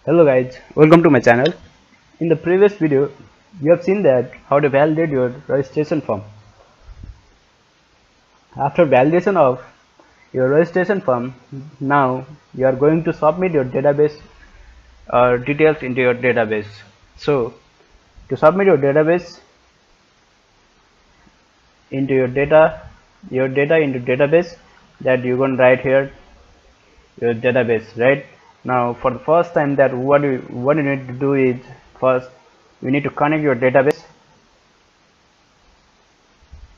Hello guys, welcome to my channel. In the previous video, you have seen that how to validate your registration form. After validation of your registration form, now you are going to submit your database details into your database. So to submit your database into your data into database, that you're going to write here your database. Right now, for the first time, that what you need to do is, first you need to connect your database.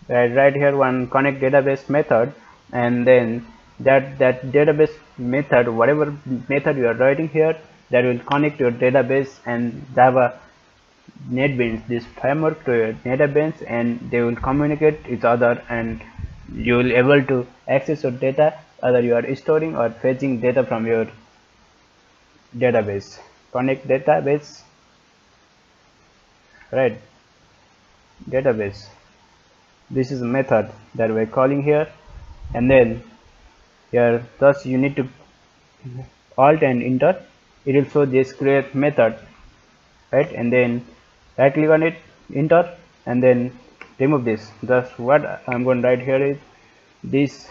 Right here, one connect database method, and then that database method, whatever method you are writing here, that will connect your database and Java NetBeans, this framework, to your database, and they will communicate each other, and you will able to access your data, either you are storing or fetching data from your database. Connect database, right? Database, this is a method that we're calling here, and then here thus you need to alt and enter. It will show this create method, right? And then right click on it, enter, and then remove this. Thus what I'm going to write here is, this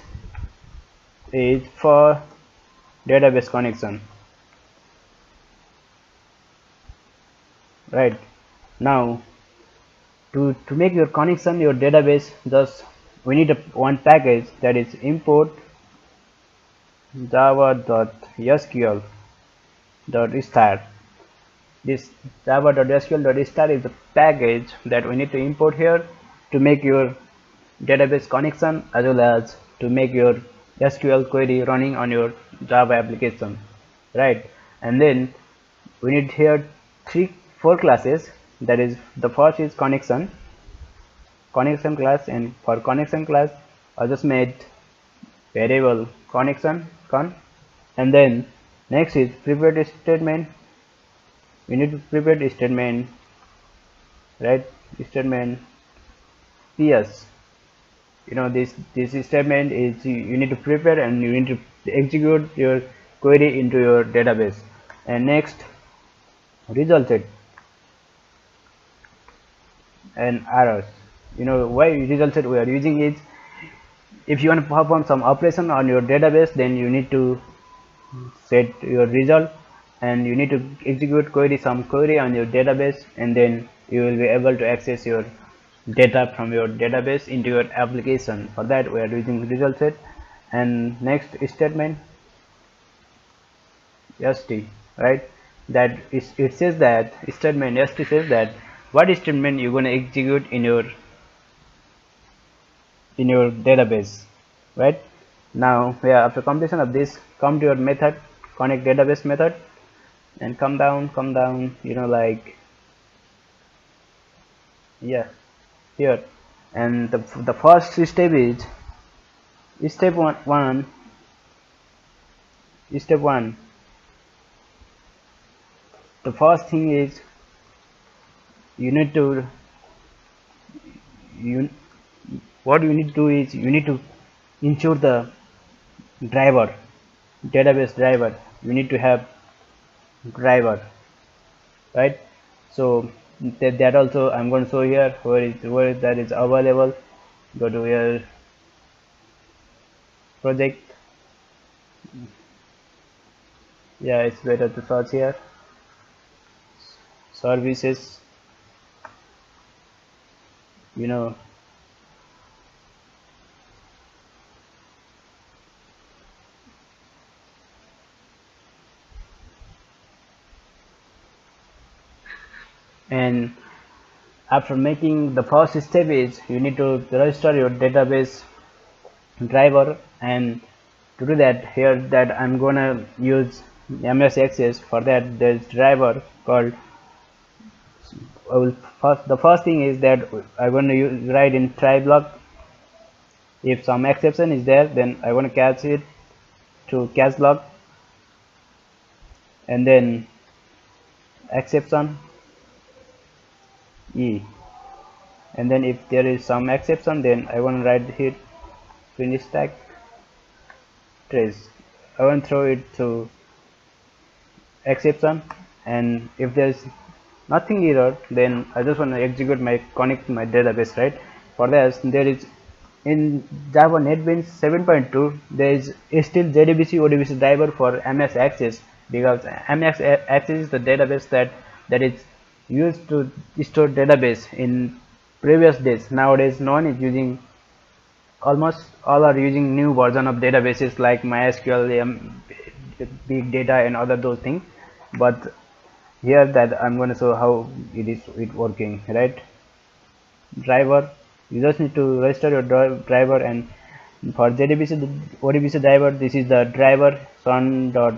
is for database connection. Right now, to make your connection your database, thus we need one package, that is import java.sql.star. This java.sql.star is the package that we need to import here to make your database connection, as well as to make your SQL query running on your Java application, right? And then we need here four classes. That is, the first is connection class, and for connection class I just made variable connection con, and then next is prepared statement. We need to prepare statement, right? Statement ps, this statement is, you need to prepare and you need to execute your query into your database. And next, result set and errors. Why result set we are using is, if you want to perform some operation on your database, then you need to set your result, and you need to execute some query on your database, and then you will be able to access your data from your database into your application. For that we are using result set. And next statement st, right? That is, it says that statement st says that what statement you're going to execute in your database, right? Now, after completion of this, come to your method, connect database method, and come down, like, yeah, here. And the first step is step one. The first thing is, what you need to do is, you need to ensure the driver, database driver. You need to have driver, right? So that also I'm going to show here where that is available. Go to your project. Yeah, it's better to search here, services, and after making the first step is, you need to register your database driver. And to do that, here that I'm gonna use MS Access. For that, there's driver called, the first thing is that I'm going to write in try block. If some exception is there, then I want to catch it to catch block, and then exception e, and then if there is some exception, then I want to write here finish stack trace. I want to throw it to exception, and if there's nothing error, then I just want to execute my connect my database, right? For this, there is in Java NetBeans 7.2 there is still JDBC ODBC driver for MS Access, because MS Access is the database that is used to store database in previous days. Nowadays no one is using, almost all are using new version of databases like MySQL, big data and other those things. But here that I'm going to show how it working, right? Driver, you just need to register your driver, and for JDBC ODBC driver, this is the driver son dot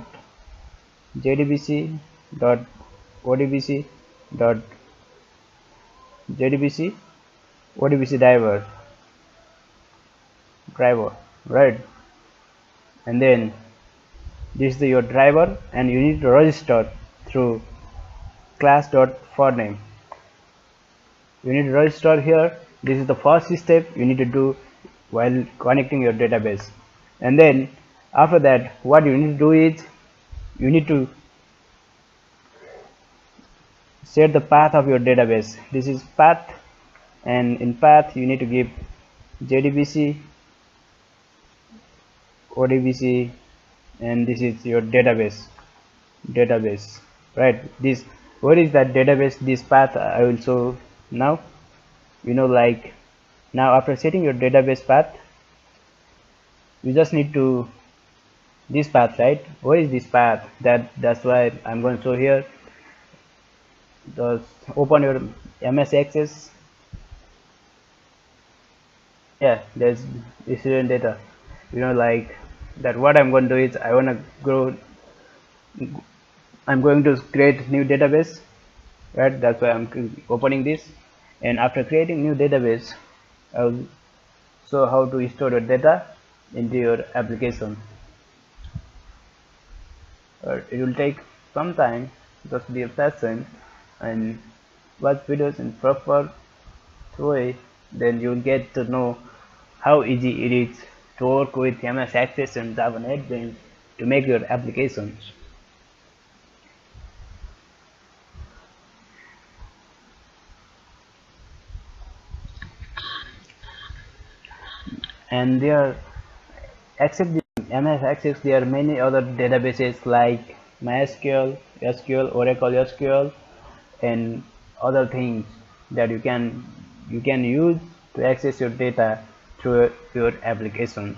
jdbc dot odbc dot jdbc odbc driver, right? And then this is your driver, and you need to register through class.forName. You need to register here. This is the first step you need to do while connecting your database. And then after that, what you need to do is you need to set the path of your database. This is path, and in path you need to give JDBC ODBC, and this is your database, right? This, what is that database? This path I will show now. Like now after setting your database path, you just need to this path, right? What is this path? That's why I'm going to show here. Just open your MS Access. Yeah, there's student data. Like that. What I'm going to do is I'm going to create new database, right? That's why I'm opening this. And after creating new database, I will show how to store your data into your application. It will take some time, just be patient and watch videos in proper way. Then you will get to know how easy it is to work with MS Access and Java NetBeans to make your applications. And there, except the MS Access, there are many other databases like MySQL, SQL, Oracle SQL, and other things that you can use to access your data through your applications.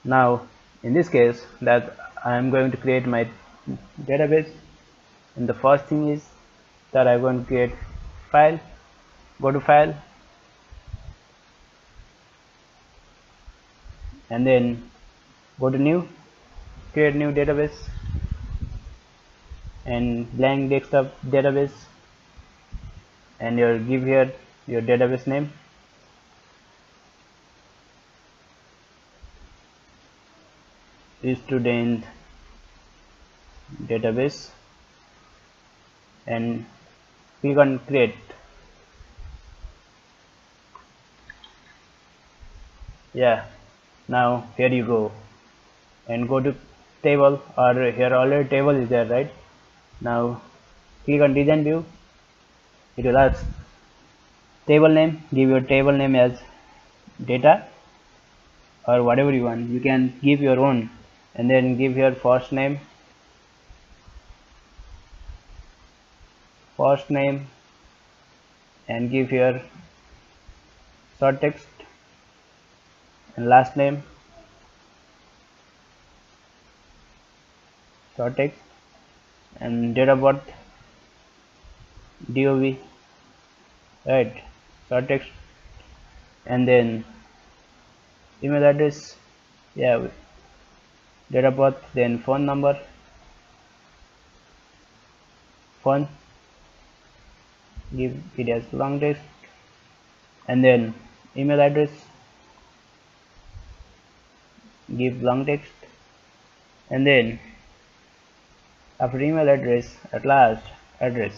Now, in this case, that I am going to create my database, and the first thing is that I'm going to create file. Go to file, and then go to new, create new database, and blank desktop database, and give here your database name, student database, and click on create. Yeah, now here you go, and go to table, or here already table is there, right? Now click on design view. It will ask table name. Give your table name as data or whatever you want. You can give your own, and then give here first name, and give here short text, and last name, short text, and date of birth, DOB, right? Short text, and then email address, yeah, date of birth, then phone number, phone, give it as long text, and then email address, give long text, and then after email address, at last address,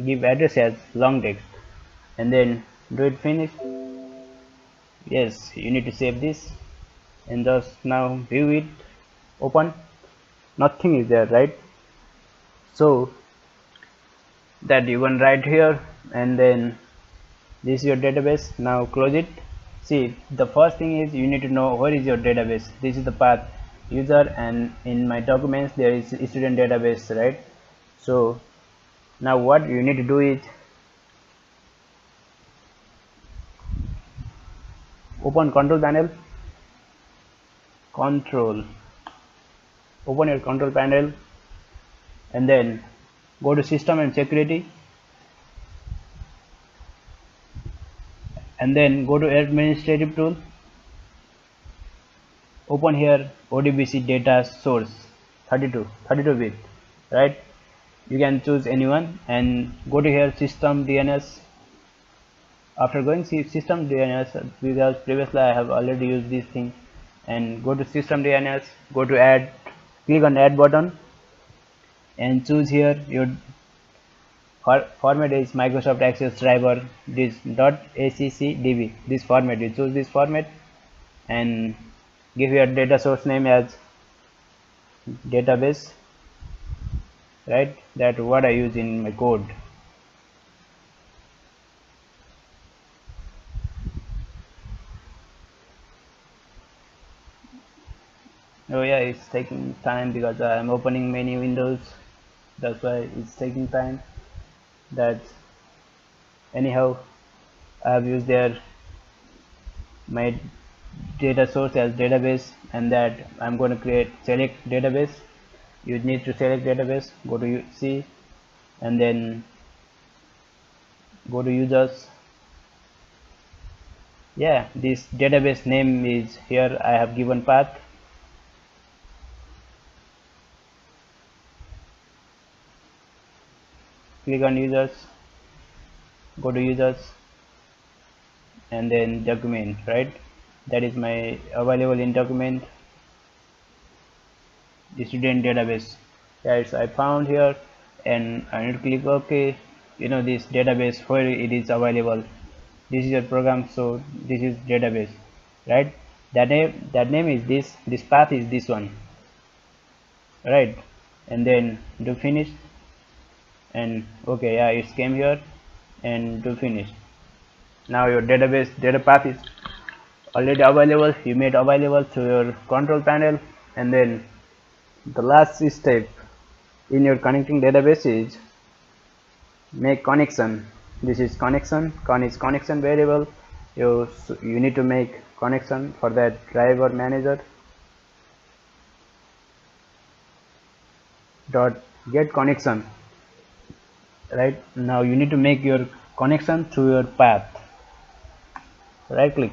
give address as long text, and then do it finish. Yes, you need to save this, and just now view it, open, nothing is there, right? So that you can write here, and then this is your database. Now close it. See, the first thing is you need to know where is your database. This is the path user, and in my documents there is student database, right? So now what you need to do is open control panel, open your control panel, and then go to system and security, and then go to administrative tool, open here ODBC data source 32 bit, right? You can choose anyone and go to here system DNS. After going system DNS, because previously I have already used this thing, and go to system DNS, go to add, click on add button, and choose here your format is Microsoft Access Driver, this .accdb, this format. You choose this format and give your data source name as database, right? That what I use in my code. Oh yeah, it's taking time because I'm opening many windows, that's why it's taking time. That's anyhow, I have used there my data source as database, and that I'm going to create select database. You need to select database, go to C, and then go to users. Yeah, this database name is here, I have given path. Click on users, go to users, and then document, right? That is my available in document, the student database. Yes, I found here, and I need to click OK. You know, this database where it is available, this is your program, so this is database, right? That name is this path is this one, right? And then do finish, and okay, yeah, it came here, and do finish. Now your database data path is already available, you made available to your control panel. And then the last step in your connecting database is make connection. This is connection, is connection variable. You need to make connection for that driver manager dot get connection, right? Now you need to make your connection through your path. Right click,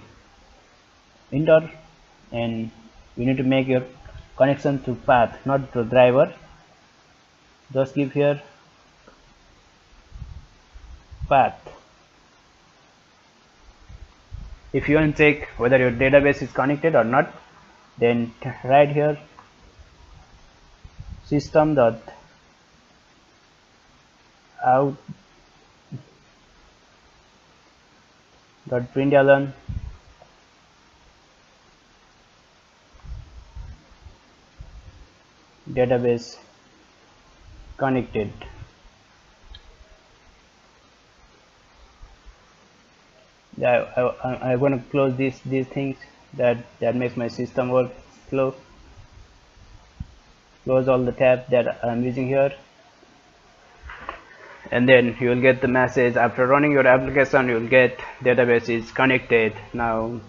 enter, and you need to make your connection to path, not to driver. Just give here path. If you want to check whether your database is connected or not, then write here system dot out dot println database connected. I'm going to close these things that makes my system work slow. Close all the tabs that I'm using here, and then you will get the message after running your application. You will get database is connected. Now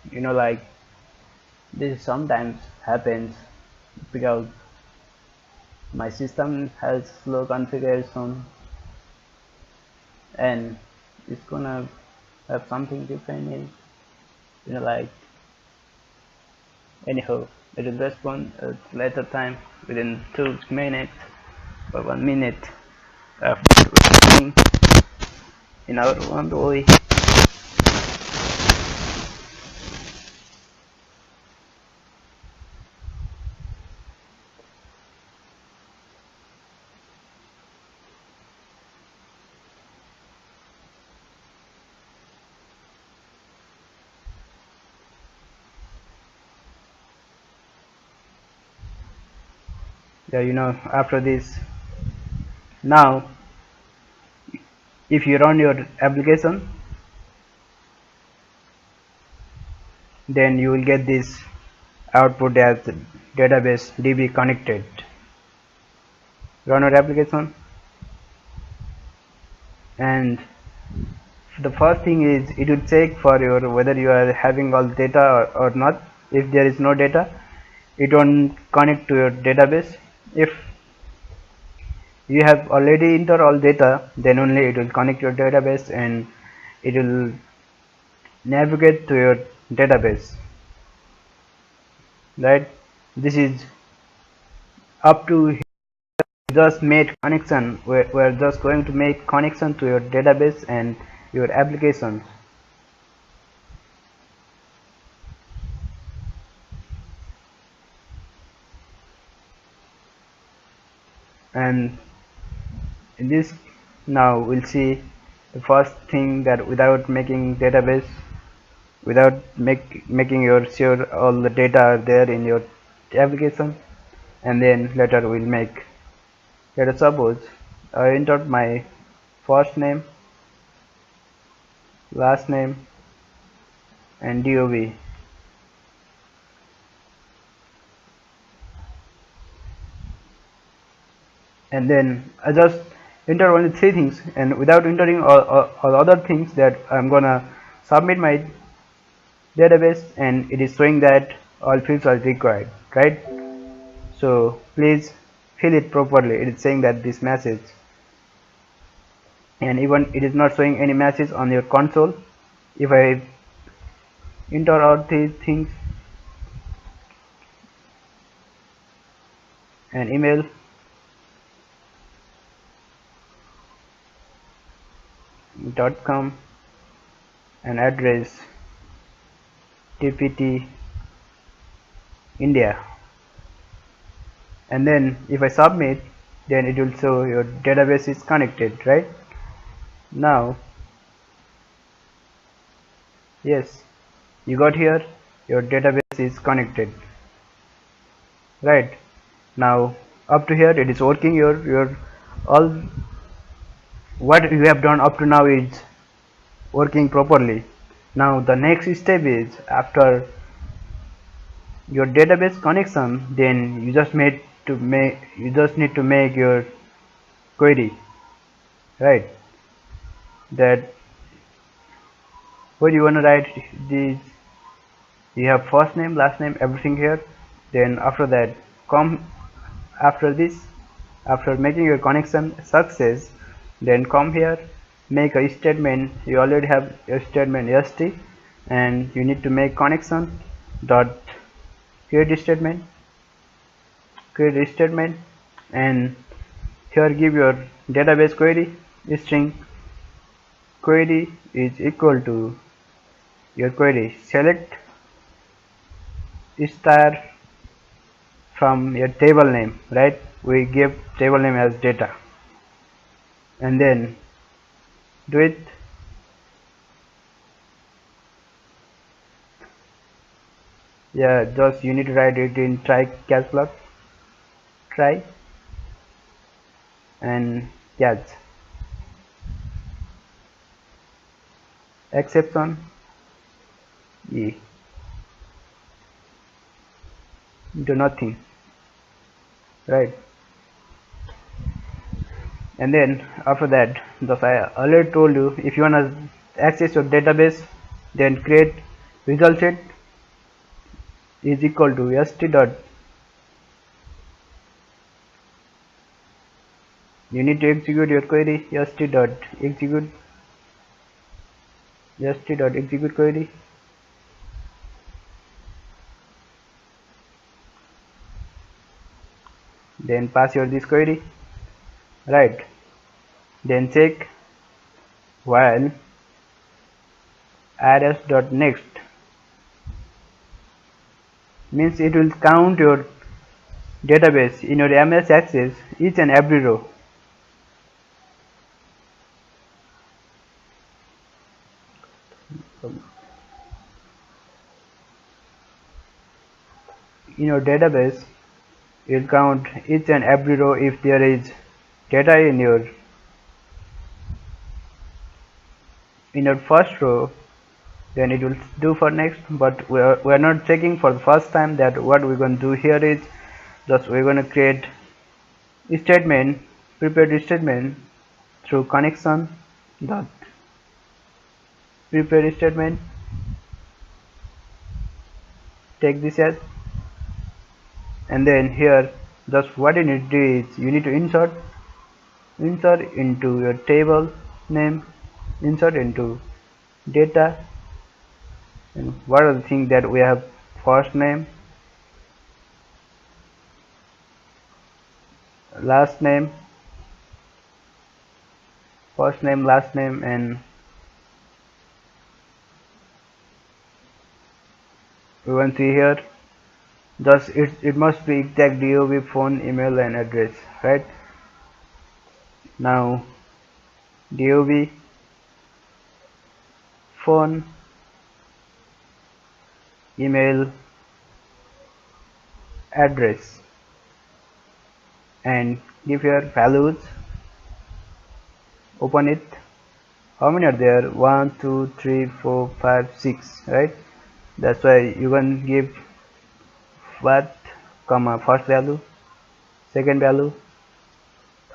you know, like this sometimes happens because my system has slow configuration, and it's gonna have something different in, you know, like anyhow it will respond at later time within 2 minutes or 1 minute after running in our one way. yeah, after this, now if you run your application, then you will get this output as database DB connected. Run your application, and the first thing is it will check for your whether you are having all data or not. If there is no data, it won't connect to your database. If you have already entered all data, then only it will connect your database and it will navigate to your database, right? This is up to just made connection. We're just going to make connection to your database and your applications. And in this, now we'll see the first thing that without making database, without making your sure all the data are there in your application, and then later we'll make. Let us suppose I entered my first name, last name, and DOB, and then I just enter only three things, and without entering all other things that I'm gonna submit my database, and it is showing that all fields are required, right? So please fill it properly. It is saying that this message, and even it is not showing any message on your console. If I enter all these things, an email, .com, an address, TPT India, and then if I submit, then it will show your database is connected, right? Now yes, you got here your database is connected, right? Now up to here it is working. Your all what you have done up to now is working properly. Now the next step is, after your database connection, then you just need to make your query, right? That where you want to write these, you have first name, last name, everything here. Then after that, come after this, after making your connection success, then come here, make a statement. You already have your statement st, and you need to make connection dot create statement, and here give your database query string. Query is equal to your query select star from your table name, right? We give table name as data, and then do it. Yeah, just you need to write it in try catch block, try and catch, exception e, do nothing, right? And then after that, thus I already told you, if you want to access your database, then create result set is equal to st dot, you need to execute your query st dot execute query, then pass your this query, right? Then check while rs dot next, means it will count your database in your ms access each and every row. In your database, it will count each and every row if there is data in your first row, then it will do for next. But we are not checking for the first time. That what we're going to do here is just we're going to create a statement, prepared statement through connection dot prepared statement. Take this as, and then here just what you need to do is you need to insert into your table name, insert into data, and what are the things that we have: first name, last name, first name, last name, and we want to see here just it must be exact DOB, phone, email, and address, right? Now DOB, phone, email, address, and give your values. Open it. How many are there? 1 2 3 4 5 6, right? That's why you can give what, comma, first value, second value,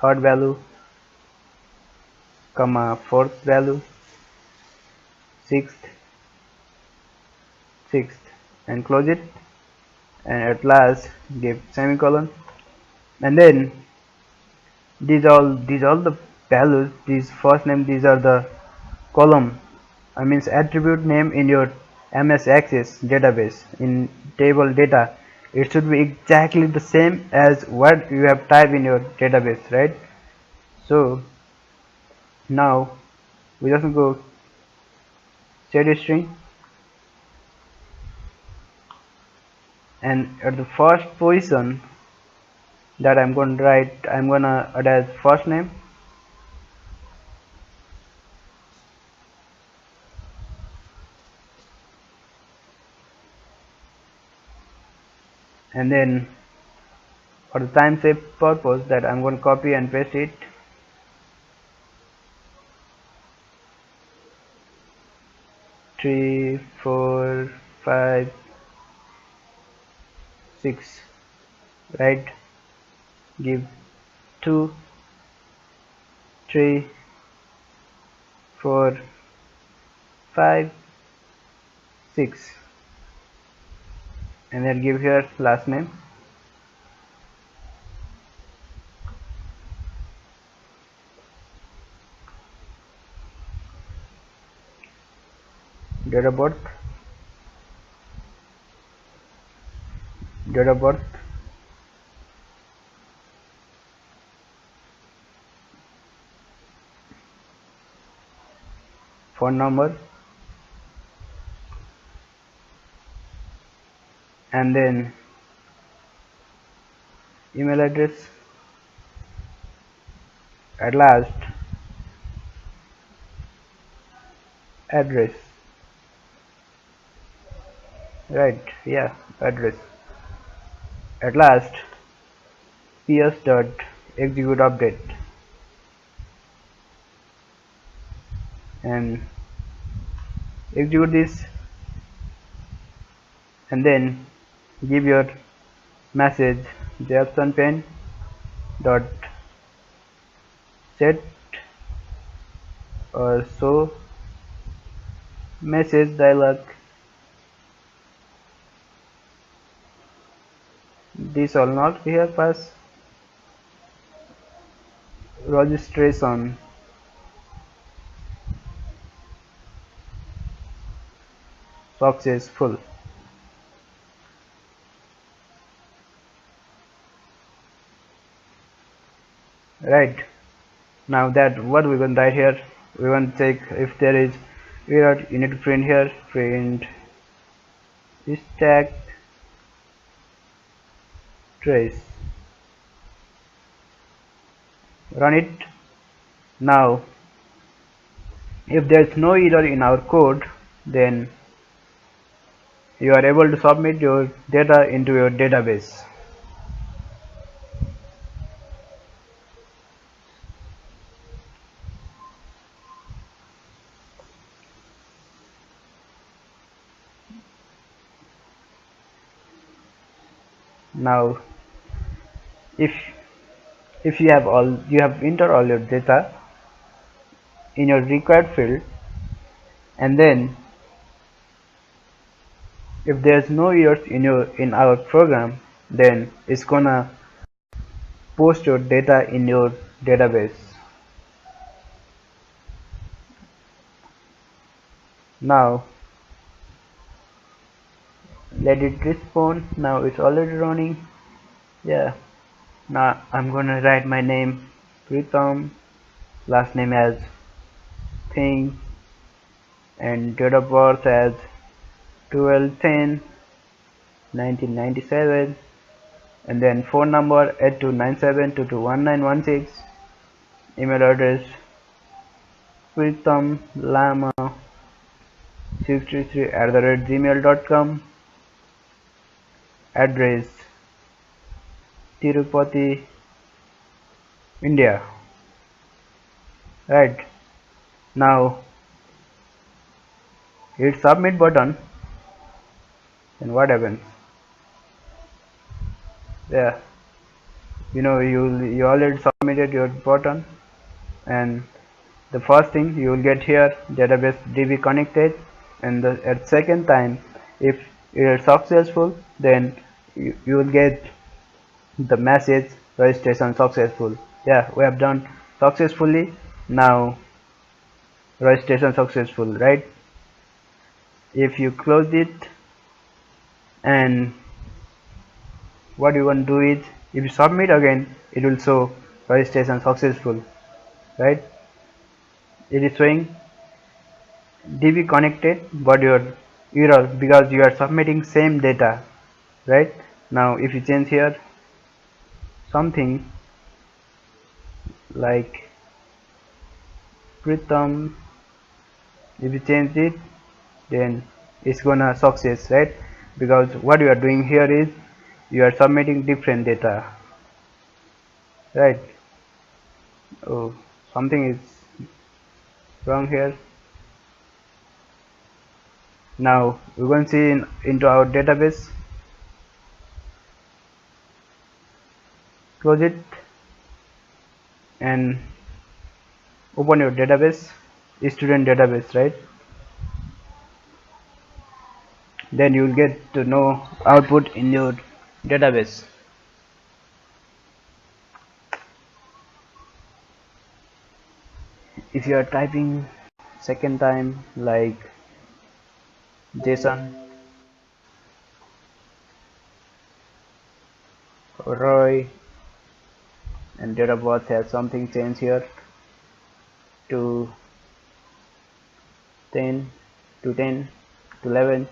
third value, comma, fourth value, sixth, and close it, and at last give semicolon. And then these all the values, these first name, these are the column, I means attribute name in your MS Access database. In table data, it should be exactly the same as what you have typed in your database, right? So now we just go set string, and at the first position that I'm going to write, I'm gonna add as first name, and then for the time save purpose that I'm going to copy and paste it, 3 4 5 6, right? Give 2 3 4 5 6, and then give here last name, date of birth, phone number, and then email address, at last address, right? Yeah, address, at last ps dot execute update, and execute this, and then give your message Jefferson pen dot set or show message dialog. This will not here pass registration successful, right? Now that what we're going to write here, we want to check if there is error. You need to print here, print stack trace, run it. Now if there is no error in our code, then you are able to submit your data into your database. Now if you have entered all your data in your required field, and then if there's no errors in our program, then it's gonna post your data in your database. Now let it respawn. Now it's already running. Yeah, now I'm gonna write my name Pritam, last name as Thing, and date of birth as 12/10/1997, and then phone number 8297221916, email address pritamlama633@gmail.com, address Tirupati, India. Right, now hit submit button, and what happens? Yeah, you already submitted your button, and the first thing you will get here, database DB connected, and at second time, if you are successful, then you will get the message registration successful. Yeah, we have done successfully. Now registration successful, right? If you close it, and what you want to do is, if you submit again, it will show registration successful, right? It is showing DB connected, but your error because you are submitting same data, right? Now if you change here something like Pritam, if you change it, then it's gonna success, right? Because what you are doing here is you are submitting different data, right? Oh, something is wrong here. Now we're going to see into our database. Close it and open your database, student database, right? Then you will get to know output in your database. If you are typing second time like Jason, Roy, and date of birth has something changed here to 10 to 10 to 11,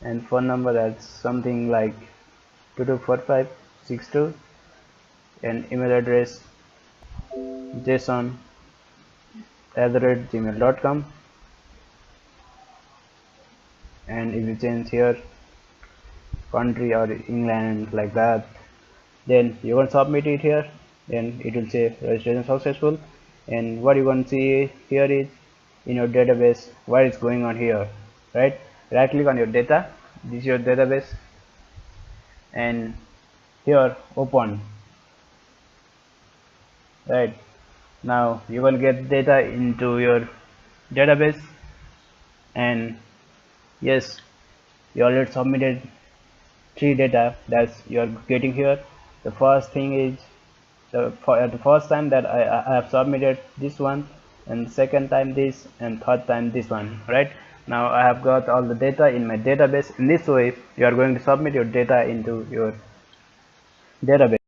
and phone number has something like 224562, and email address jason@gmail.com, and if you change here country or England like that, then you can submit it here, then it will say registration successful. And what you can see here is in your database what is going on here, right? Right click on your data, this is your database, and here open, right? Now you will get data into your database, and yes, you already submitted 3 data that you are getting here. The first thing is the first time that I have submitted this one, and second time this, and third time this one, right? Now I have got all the data in my database. In this way you are going to submit your data into your database.